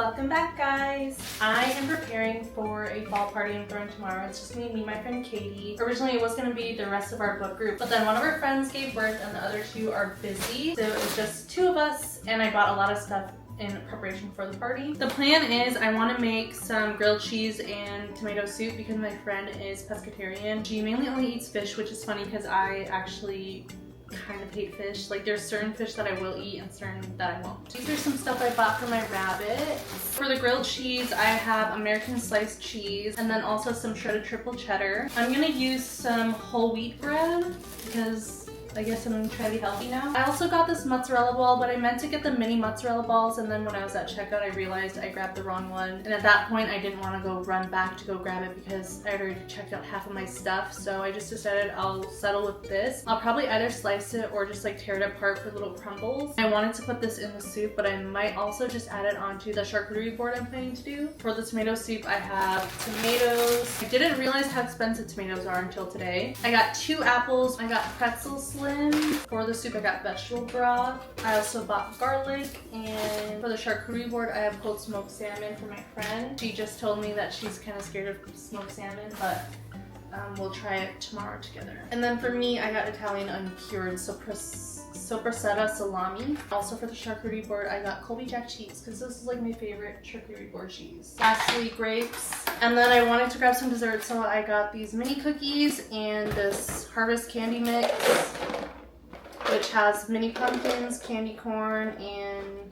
Welcome back, guys. I am preparing for a fall party I'm throwing tomorrow. It's just me and my friend Katie. Originally it was going to be the rest of our book group, but then one of our friends gave birth and the other two are busy, so it's just two of us, and I bought a lot of stuff in preparation for the party. The plan is I want to make some grilled cheese and tomato soup because my friend is pescatarian. She mainly only eats fish, which is funny because I actually kind of hate fish. Like, there's certain fish that I will eat and certain that I won't. These are some stuff I bought for my rabbit. For the grilled cheese, I have American sliced cheese and then also some shredded triple cheddar. I'm gonna use some whole wheat bread because I guess I'm gonna try to be healthy now. I also got this mozzarella ball, but I meant to get the mini mozzarella balls, and then when I was at checkout I realized I grabbed the wrong one, and at that point I didn't want to go run back to go grab it because I had already checked out half of my stuff, so I just decided I'll settle with this. I'll probably either slice it or just like tear it apart for little crumbles. I wanted to put this in the soup, but I might also just add it onto the charcuterie board I'm planning to do. For the tomato soup I have tomatoes. I didn't realize how expensive tomatoes are until today. I got 2 apples. I got pretzels. For the soup I got vegetable broth. I also bought garlic, and for the charcuterie board I have cold smoked salmon for my friend. She just told me that she's kind of scared of smoked salmon, but we'll try it tomorrow together. And then for me I got Italian uncured sopressata salami. Also for the charcuterie board I got Colby Jack cheese because this is like my favorite charcuterie board cheese. Lastly, grapes. And then I wanted to grab some dessert, so I got these mini cookies and this harvest candy mix, which has mini pumpkins, candy corn, and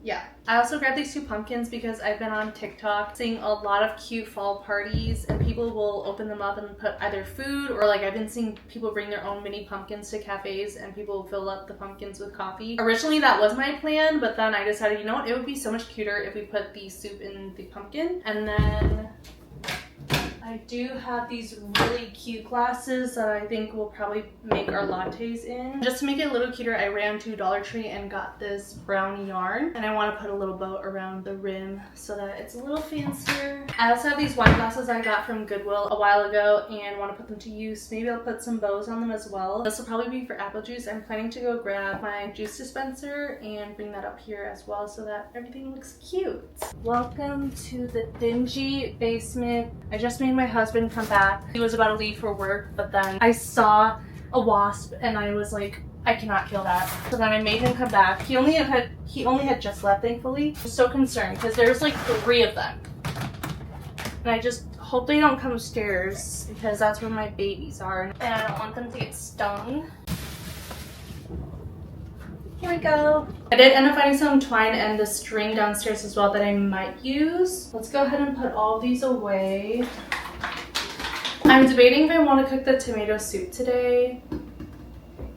yeah. I also grabbed these 2 pumpkins because I've been on TikTok seeing a lot of cute fall parties, and people will open them up and put either food, or like I've been seeing people bring their own mini pumpkins to cafes and people fill up the pumpkins with coffee. Originally that was my plan, but then I decided, you know what, it would be so much cuter if we put the soup in the pumpkin. And then I do have these really cute glasses that I think we'll probably make our lattes in. Just to make it a little cuter, I ran to Dollar Tree and got this brown yarn, and I want to put a little bow around the rim so that it's a little fancier. I also have these wine glasses I got from Goodwill a while ago and want to put them to use. Maybe I'll put some bows on them as well. This will probably be for apple juice. I'm planning to go grab my juice dispenser and bring that up here as well so that everything looks cute. Welcome to the dingy basement. I just made my husband come back. He was about to leave for work, but then I saw a wasp and I was like, I cannot kill that. So then I made him come back. He only had just left, thankfully. I'm so concerned because there's like 3 of them. And I just hope they don't come upstairs because that's where my babies are and I don't want them to get stung. Here we go. I did end up finding some twine and the string downstairs as well that I might use. Let's go ahead and put all these away. I'm debating if I want to cook the tomato soup today,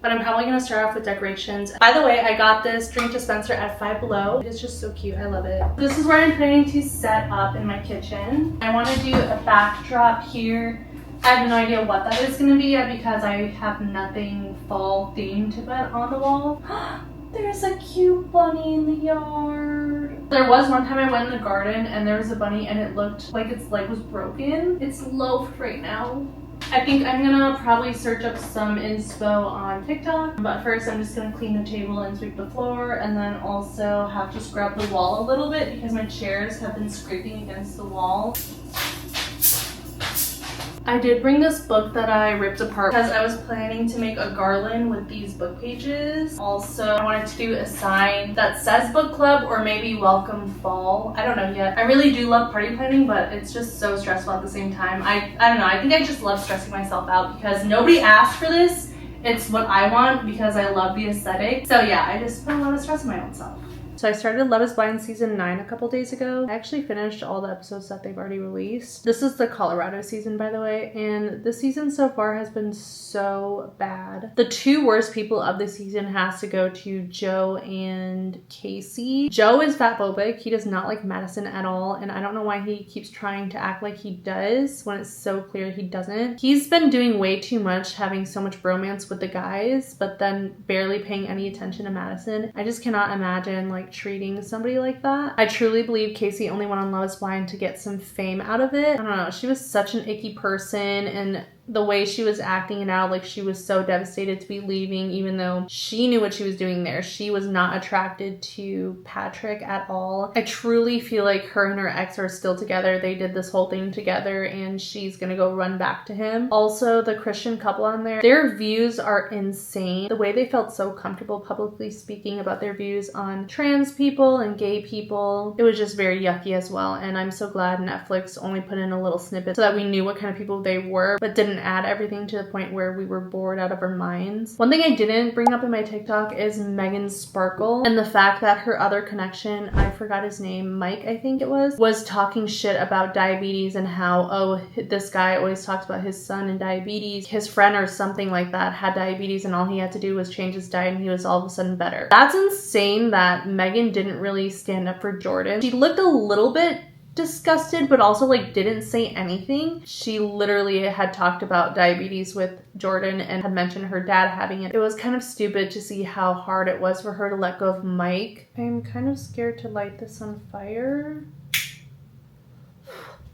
but I'm probably going to start off with decorations. By the way, I got this drink dispenser at Five Below. It's just so cute. I love it. This is where I'm planning to set up in my kitchen. I want to do a backdrop here. I have no idea what that is going to be yet because I have nothing fall themed to put on the wall. There's a cute bunny in the yard. There was one time I went in the garden and there was a bunny and it looked like its leg was broken. It's loafed right now. I think I'm gonna probably search up some inspo on TikTok, but first I'm just gonna clean the table and sweep the floor, and then also have to scrub the wall a little bit because my chairs have been scraping against the wall. I did bring this book that I ripped apart because I was planning to make a garland with these book pages. Also, I wanted to do a sign that says book club or maybe welcome fall. I don't know yet. I really do love party planning, but it's just so stressful at the same time. I don't know. I think I just love stressing myself out because nobody asked for this. It's what I want because I love the aesthetic. So yeah, I just put a lot of stress on my own self. So I started LIB S9 season 9 a couple days ago. I actually finished all the episodes that they've already released. This is the Colorado season, by the way, and the season so far has been so bad. The 2 worst people of the season has to go to Joe and Casey. Joe is fatphobic. He does not like Madison at all, and I don't know why he keeps trying to act like he does when it's so clear he doesn't. He's been doing way too much, having so much bromance with the guys, but then barely paying any attention to Madison. I just cannot imagine like treating somebody like that. I truly believe Casey only went on LIB S9 to get some fame out of it. I don't know, she was such an icky person, and the way she was acting it out, like she was so devastated to be leaving, even though she knew what she was doing there. She was not attracted to Patrick at all. I truly feel like her and her ex are still together. They did this whole thing together and she's gonna go run back to him. Also, the Christian couple on there, their views are insane. The way they felt so comfortable publicly speaking about their views on trans people and gay people, it was just very yucky as well. And I'm so glad Netflix only put in a little snippet so that we knew what kind of people they were, but didn't add everything to the point where we were bored out of our minds. One thing I didn't bring up in my TikTok is Megan Sparkle and the fact that her other connection, I forgot his name, Mike I think it was talking shit about diabetes and how, oh, this guy always talks about his son and diabetes. His friend or something like that had diabetes and all he had to do was change his diet and he was all of a sudden better. That's insane that Megan didn't really stand up for Jordan. She looked a little bit disgusted, but also like didn't say anything. She literally had talked about diabetes with Jordan and had mentioned her dad having it. It was kind of stupid to see how hard it was for her to let go of Mike. I'm kind of scared to light this on fire.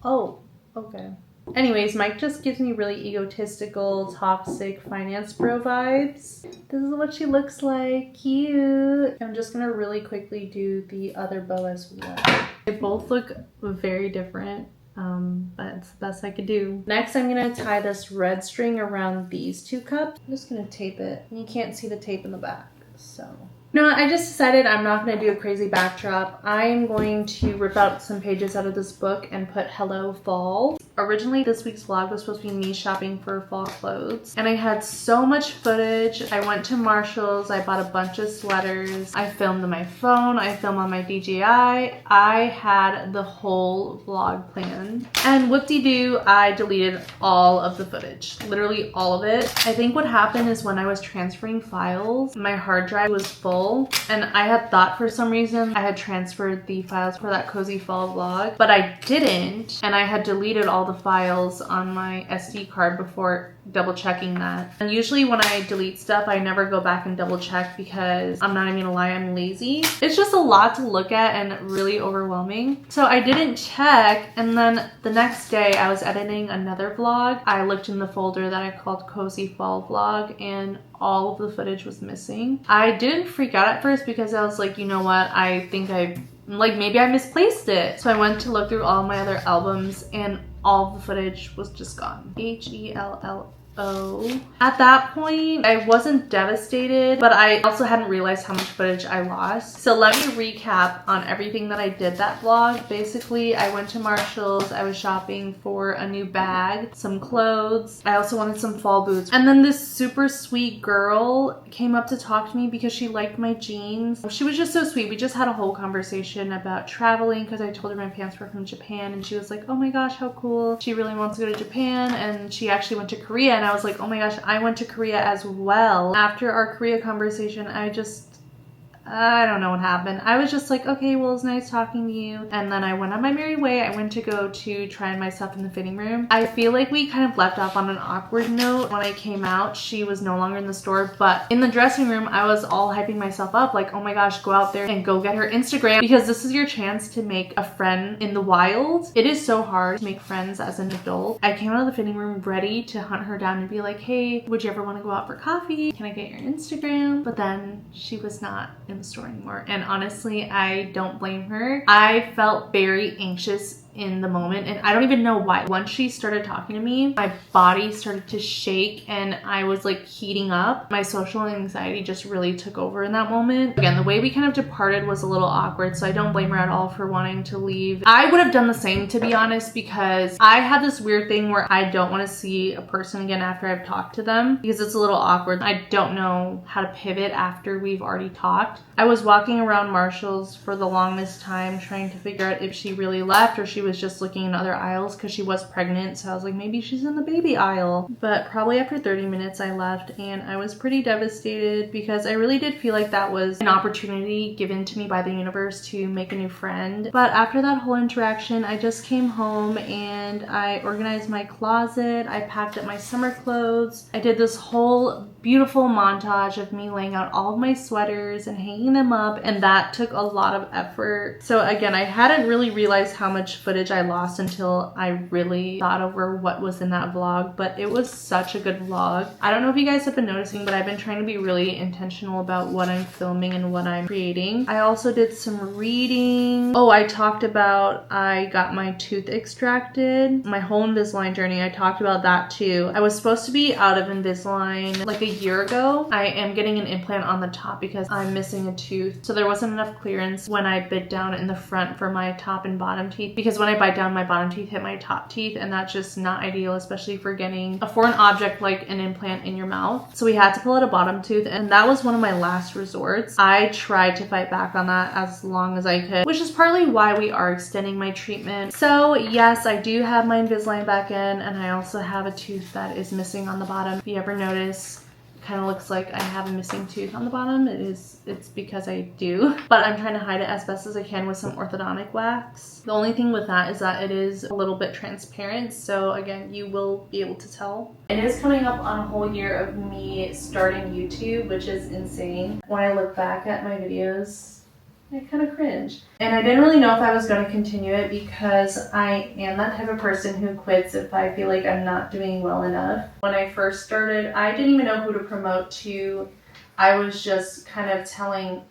Oh, okay. Anyways, Mike just gives me really egotistical, toxic finance bro vibes. This is what she looks like. Cute. I'm just gonna really quickly do the other bow as well. They both look very different, but it's the best I could do. Next, I'm gonna tie this red string around these two cups. I'm just gonna tape it. You can't see the tape in the back, so. You know what, I just decided I'm not going to do a crazy backdrop. I'm going to rip out some pages out of this book and put Hello Fall. Originally, this week's vlog was supposed to be me shopping for fall clothes. And I had so much footage. I went to Marshall's. I bought a bunch of sweaters. I filmed on my phone. I filmed on my DJI. I had the whole vlog planned. And whoop-de-doo, I deleted all of the footage. Literally all of it. I think what happened is when I was transferring files, my hard drive was full. And I had thought for some reason I had transferred the files for that cozy fall vlog, but I didn't, and I had deleted all the files on my SD card before double checking that. And usually when I delete stuff, I never go back and double check because I'm not even gonna lie, I'm lazy. It's just a lot to look at and really overwhelming. So I didn't check, and then the next day I was editing another vlog. I looked in the folder that I called Cozy Fall Vlog and all of the footage was missing. I didn't freak out at first because I was like, you know what, I think maybe I misplaced it. So I went to look through all my other albums and all the footage was just gone. HELLO. At that point, I wasn't devastated, but I also hadn't realized how much footage I lost. So let me recap on everything that I did that vlog. Basically, I went to Marshall's. I was shopping for a new bag, some clothes. I also wanted some fall boots. And then this super sweet girl came up to talk to me because she liked my jeans. She was just so sweet. We just had a whole conversation about traveling because I told her my parents were from Japan and she was like, oh my gosh, how cool. She really wants to go to Japan, and she actually went to Korea, and I was like, oh my gosh, I went to Korea as well. After our Korea conversation, I don't know what happened. I was just like, okay, well, it's nice talking to you. And then I went on my merry way. I went to go to try on myself in the fitting room. I feel like we kind of left off on an awkward note. When I came out, she was no longer in the store, but in the dressing room, I was all hyping myself up like, oh my gosh, go out there and go get her Instagram because this is your chance to make a friend in the wild. It is so hard to make friends as an adult. I came out of the fitting room ready to hunt her down and be like, hey, would you ever want to go out for coffee? Can I get your Instagram? But then she was not in the store anymore, and honestly, I don't blame her. I felt very anxious in the moment, and I don't even know why. Once she started talking to me, my body started to shake and I was like heating up. My social anxiety just really took over in that moment. Again, the way we kind of departed was a little awkward, so I don't blame her at all for wanting to leave. I would have done the same, to be honest, because I have this weird thing where I don't want to see a person again after I've talked to them because it's a little awkward. I don't know how to pivot after we've already talked. I was walking around Marshall's for the longest time trying to figure out if she really left or she was just looking in other aisles because she was pregnant, so I was like, maybe she's in the baby aisle. But probably after 30 minutes I left, and I was pretty devastated because I really did feel like that was an opportunity given to me by the universe to make a new friend. But after that whole interaction, I just came home and I organized my closet. I packed up my summer clothes. I did this whole beautiful montage of me laying out all of my sweaters and hanging them up, and that took a lot of effort. So again, I hadn't really realized how much footage footage I lost until I really thought over what was in that vlog, but it was such a good vlog. I don't know if you guys have been noticing, but I've been trying to be really intentional about what I'm filming and what I'm creating. I also did some reading. Oh, I talked about I got my tooth extracted. My whole Invisalign journey, I talked about that too. I was supposed to be out of Invisalign like a year ago. I am getting an implant on the top because I'm missing a tooth. So there wasn't enough clearance when I bit down in the front for my top and bottom teeth, because when I bite down, my bottom teeth hit my top teeth, and that's just not ideal, especially for getting a foreign object like an implant in your mouth. So we had to pull out a bottom tooth, and that was one of my last resorts. I tried to fight back on that as long as I could, which is partly why we are extending my treatment. So yes, I do have my Invisalign back in, and I also have a tooth that is missing on the bottom. If you ever notice, kind of looks like I have a missing tooth on the bottom. It's because I do, but I'm trying to hide it as best as I can with some orthodontic wax. The only thing with that is that it is a little bit transparent, so again, you will be able to tell. It is coming up on a whole year of me starting YouTube, which is insane. When I look back at my videos, I kind of cringe. And I didn't really know if I was going to continue it, because I am that type of person who quits if I feel like I'm not doing well enough. When I first started, I didn't even know who to promote to. I was just kind of telling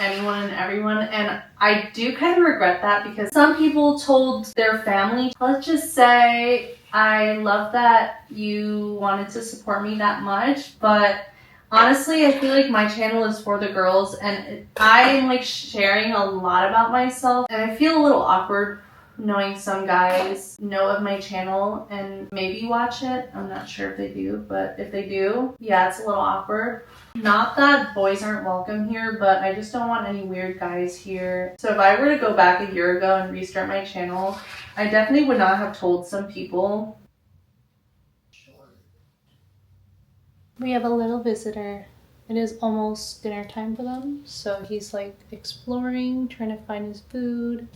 anyone and everyone, and I do kind of regret that, because some people told their family. Let's just say I love that you wanted to support me that much, but honestly, I feel like my channel is for the girls, and I'm like sharing a lot about myself, and I feel a little awkward knowing some guys know of my channel and maybe watch it. I'm not sure if they do, but if they do, yeah, it's a little awkward. Not that boys aren't welcome here, but I just don't want any weird guys here. So if I were to go back a year ago and restart my channel, I definitely would not have told some people. We have a little visitor. It is almost dinner time for them, so he's like exploring, trying to find his food.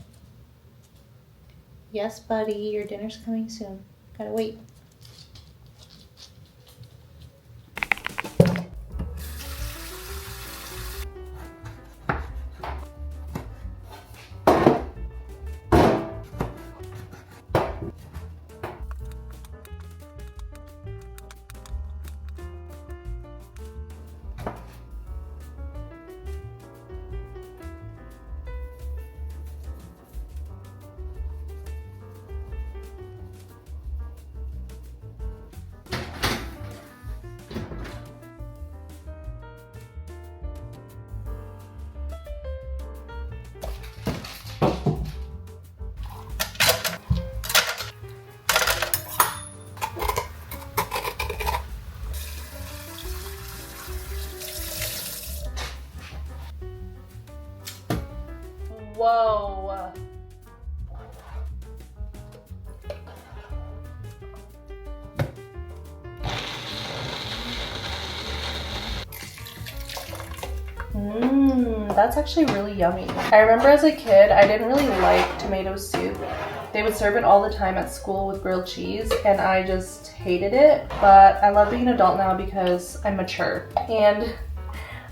Yes, buddy, your dinner's coming soon. Gotta wait. Whoa. That's actually really yummy. I remember as a kid, I didn't really like tomato soup. They would serve it all the time at school with grilled cheese, and I just hated it. But I love being an adult now because I'm mature and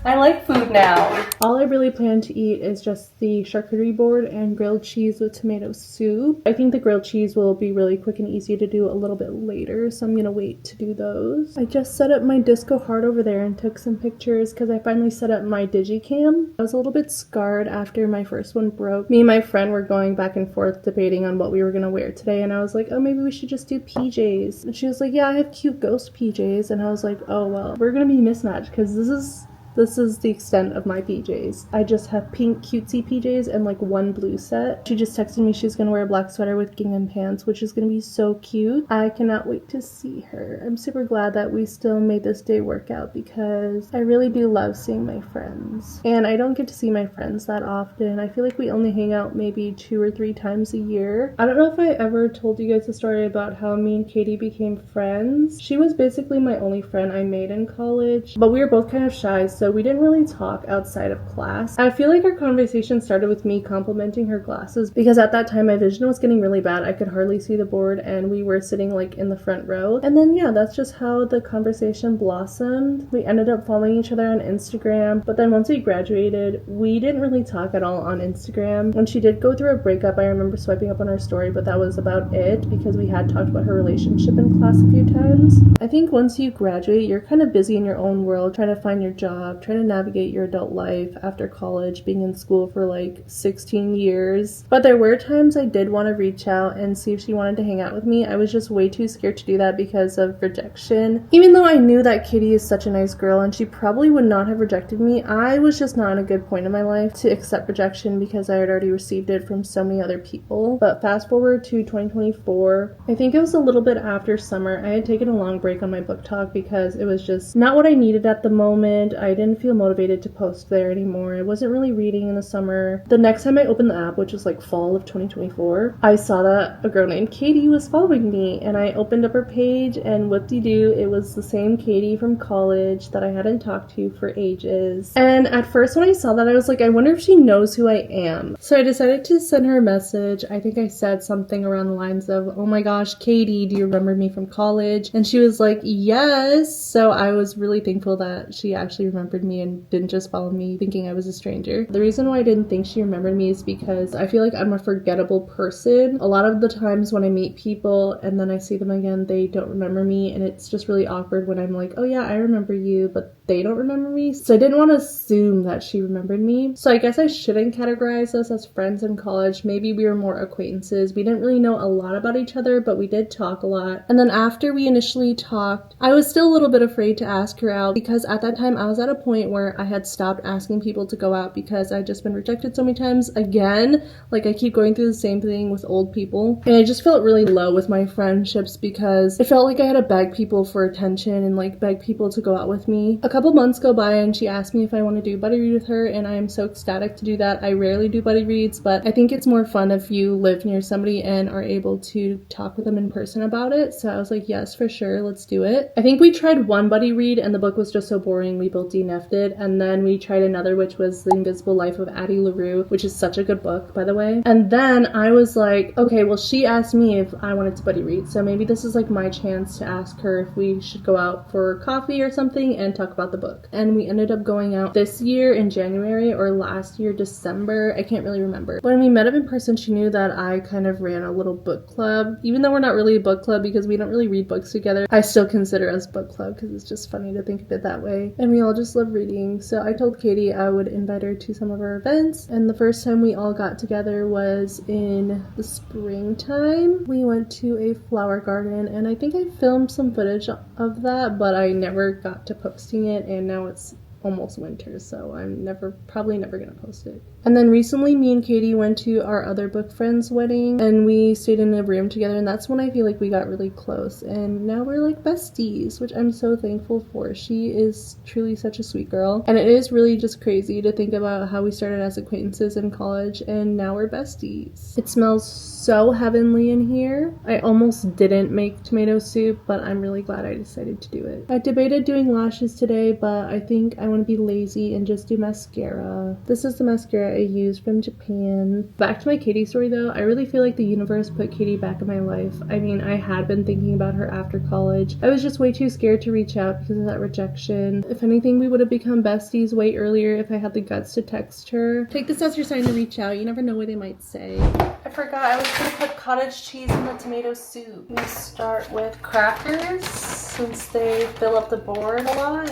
I like food now. All I really plan to eat is just the charcuterie board and grilled cheese with tomato soup. I think the grilled cheese will be really quick and easy to do a little bit later, so I'm gonna wait to do those. I just set up my disco heart over there and took some pictures because I finally set up my digicam. I was a little bit scarred after my first one broke. Me and my friend were going back and forth debating on what we were gonna wear today, and I was like, oh, maybe we should just do PJs. And she was like, yeah, I have cute ghost PJs. And I was like, oh, well, we're gonna be mismatched because this is the extent of my PJs. I just have pink cutesy PJs and like one blue set. She just texted me she's gonna wear a black sweater with gingham pants, which is gonna be so cute. I cannot wait to see her. I'm super glad that we still made this day work out because I really do love seeing my friends. And I don't get to see my friends that often. I feel like we only hang out maybe 2 or 3 times a year. I don't know if I ever told you guys a story about how me and Katie became friends. She was basically my only friend I made in college, but we were both kind of shy, so so we didn't really talk outside of class. I feel like our conversation started with me complimenting her glasses because at that time my vision was getting really bad. I could hardly see the board and we were sitting like in the front row. And then yeah, that's just how the conversation blossomed. We ended up following each other on Instagram, but then once we graduated, we didn't really talk at all on Instagram. When she did go through a breakup, I remember swiping up on her story, but that was about it because we had talked about her relationship in class a few times. I think once you graduate, you're kind of busy in your own world, trying to find your job, trying to navigate your adult life after college, being in school for like 16 years. But there were times I did want to reach out and see if she wanted to hang out with me. I was just way too scared to do that because of rejection. Even though I knew that Katie is such a nice girl and she probably would not have rejected me, I was just not in a good point in my life to accept rejection because I had already received it from so many other people. But fast forward to 2024, I think it was a little bit after summer. I had taken a long break on my book talk because it was just not what I needed at the moment. I didn't feel motivated to post there anymore. I wasn't really reading in the summer. The next time I opened the app, which was like fall of 2024, I saw that a girl named Katie was following me, and I opened up her page, and whoop-de-doo, it was the same Katie from college that I hadn't talked to for ages. And at first when I saw that, I was like, I wonder if she knows who I am. So I decided to send her a message. I think I said something around the lines of, oh my gosh, Katie, do you remember me from college? And she was like, yes. So I was really thankful that she actually remembered me and didn't just follow me thinking I was a stranger. The reason why I didn't think she remembered me is because I feel like I'm a forgettable person. A lot of the times when I meet people and then I see them again, they don't remember me, and it's just really awkward when I'm like, oh yeah, I remember you, but they don't remember me. So I didn't want to assume that she remembered me. So I guess I shouldn't categorize us as friends in college. Maybe we were more acquaintances. We didn't really know a lot about each other, but we did talk a lot. And then after we initially talked, I was still a little bit afraid to ask her out because at that time I was at a point where I had stopped asking people to go out because I'd just been rejected so many times. Again, like I keep going through the same thing with old people. And I just felt really low with my friendships because it felt like I had to beg people for attention and like beg people to go out with me. A couple months go by and she asked me if I want to do buddy read with her, and I am so ecstatic to do that. I rarely do buddy reads, but I think it's more fun if you live near somebody and are able to talk with them in person about it. So I was like, yes, for sure, let's do it. I think we tried one buddy read and the book was just so boring we both DNF'd it, and then we tried another, which was The Invisible Life of Addie LaRue, which is such a good book, by the way. And then I was like, okay, well, she asked me if I wanted to buddy read, so maybe this is like my chance to ask her if we should go out for coffee or something and talk about the book. And we ended up going out this year in January or last year December, I can't really remember. When we met up in person, she knew that I kind of ran a little book club. Even though we're not really a book club because we don't really read books together, I still consider us book club because it's just funny to think of it that way. And we all just love reading. So I told Katie I would invite her to some of our events, and the first time we all got together was in the springtime. We went to a flower garden, and I think I filmed some footage of that, but I never got to posting it, and now it's almost winter, so I'm probably never gonna post it. And then recently me and Katie went to our other book friend's wedding and we stayed in a room together, and that's when I feel like we got really close, and now we're like besties, which I'm so thankful for. She is truly such a sweet girl, and it is really just crazy to think about how we started as acquaintances in college and now we're besties. It smells so heavenly in here. I almost didn't make tomato soup, but I'm really glad I decided to do it. I debated doing lashes today, but I think I want to be lazy and just do mascara. This is the mascara I used from Japan. Back to my Katie story though, I really feel like the universe put Katie back in my life. I mean, I had been thinking about her after college. I was just way too scared to reach out because of that rejection. If anything, we would have become besties way earlier if I had the guts to text her. Take this as your sign to reach out. You never know what they might say. I forgot I was gonna put cottage cheese in the tomato soup. We start with crackers since they fill up the board a lot.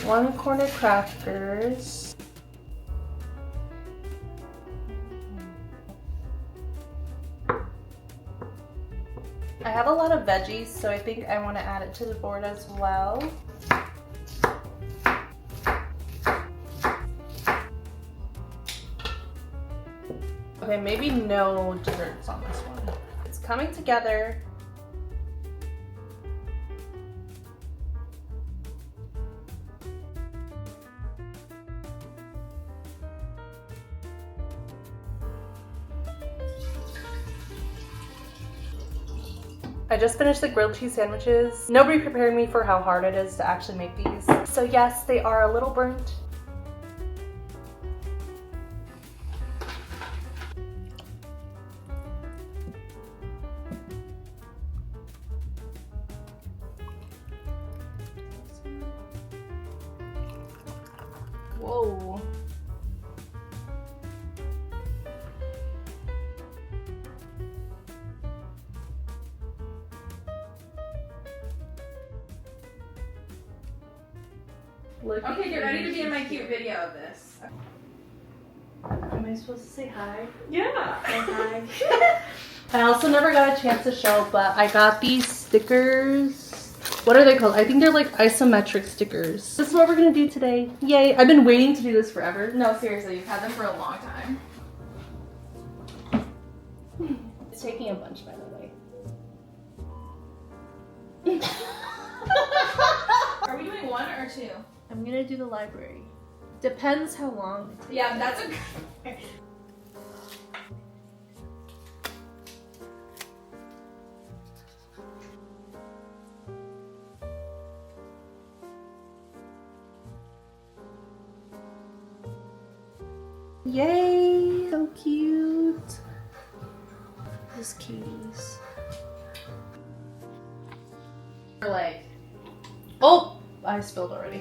1 quart of crackers. I have a lot of veggies, so I think I want to add it to the board as well. Okay, maybe no desserts on this one. It's coming together. I just finished the grilled cheese sandwiches. Nobody prepared me for how hard it is to actually make these. So yes, they are a little burnt. Whoa. Okay, get ready to be in my cute video of this. Am I supposed to say hi? Yeah. Say hi. I also never got a chance to show, but I got these stickers. What are they called? I think they're like isometric stickers. This is what we're gonna do today. Yay. I've been waiting to do this forever. No, seriously, you've had them for a long time. It's taking a bunch, by the way. Are we doing one or two? I'm gonna do the library. Depends how long it takes. Yeah, that's a good. Yay! So cute. These kitties. Like, Oh! I spilled already.